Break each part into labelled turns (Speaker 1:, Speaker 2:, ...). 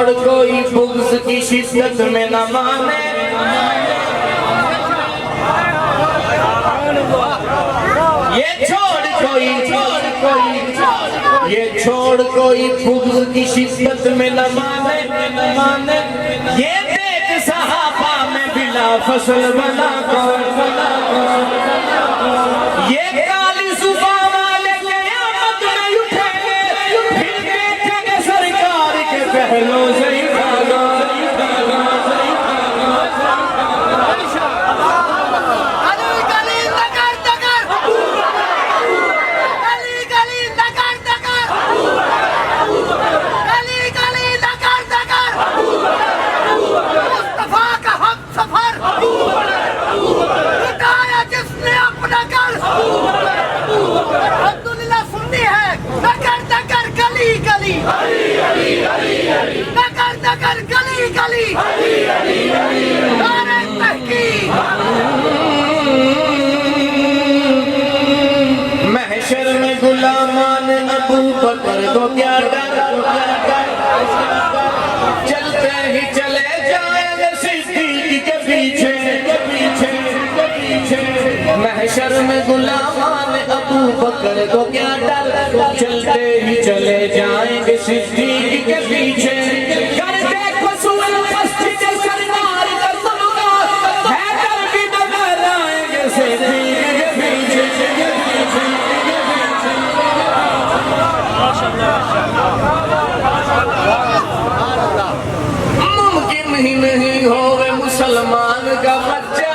Speaker 1: چھوڑ کوئی بغض کی شدت میں نہ مانے، یہ چھوڑ کوئی بغض کی شدت میں نہ مانے، یہ دیکھ صحابہ میں بلا فصل بنا یہ کالی صبح والے قیامت میں اٹھے، پھر دیکھیں گے سرکار کے پہلوں سے ہی بھاگا۔ محشر میں غلامان ابو بکر کو کیا ڈر، چلتے ہی چلے جائیں گے صدیق کے پیچھے۔ محشر میں غلامان ابو بکر کو کیا ڈر، چلتے ہی چلے جائیں گے صدیق کے پیچھے۔ ممکن ہی نہیں ہوئے مسلمان کا بچہ،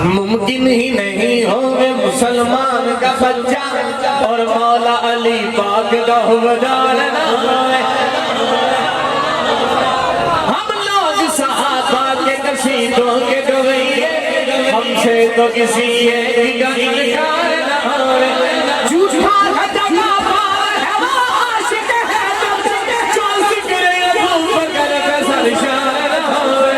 Speaker 1: ممکن ہی نہیں ہوئے مسلمان کا بچہ، اور مولا علی پاک کا حوادار نہ ہوئے۔ ہم لوگ صحابہ کے قصیدوں کے گویے، ہم سے تو کسی ایک کا انکار نہ ہوئے۔ جھوٹا ہے جگہ پار ہے وہ عاشق ہے، جو ذکر ابو بکر پہ سرشار نہ ہوئے۔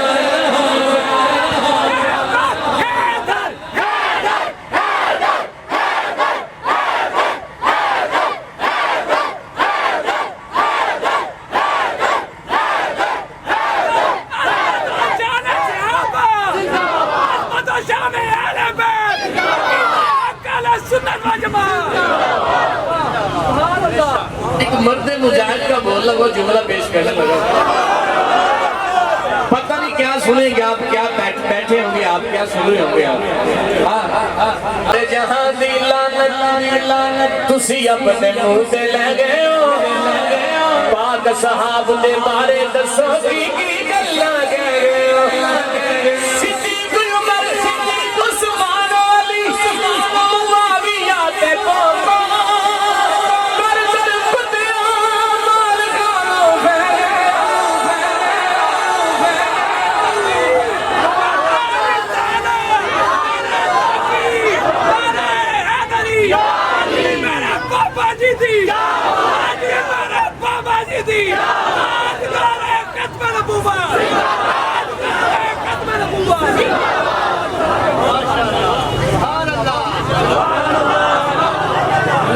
Speaker 1: ایک مرد مجاہد کا بولنا وہ جملہ پیش کرنے لگا، پتہ نہیں کیا سنیں گے آپ، کیا بیٹھے ہوں گے آپ، کیا سنیں ہوں گے آپ۔ جہاں دی لعنت تسی اپنے منہ تے لے گئے ہو، پاک صحاب دے بارے دسو کی گلاں گئے ہو۔ صدیق عمر، عثمان علی، معاویہ تے پاک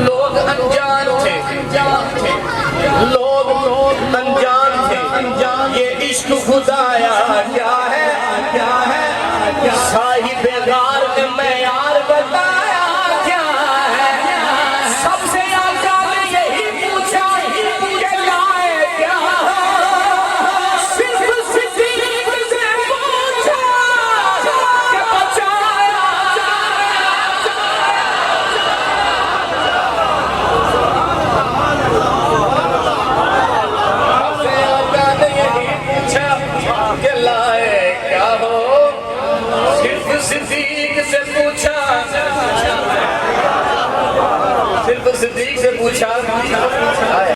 Speaker 1: لوگ انجان تھے، یہ عشق خدایا کیا ہے، صاحب غار نے معیار بتایا کیا ہے۔ سب سے آقا نے یہی پوچھا کہ لائے کیا، صرف صدیق سے پوچھا کہ بچایا۔ صدیق سے پوچھا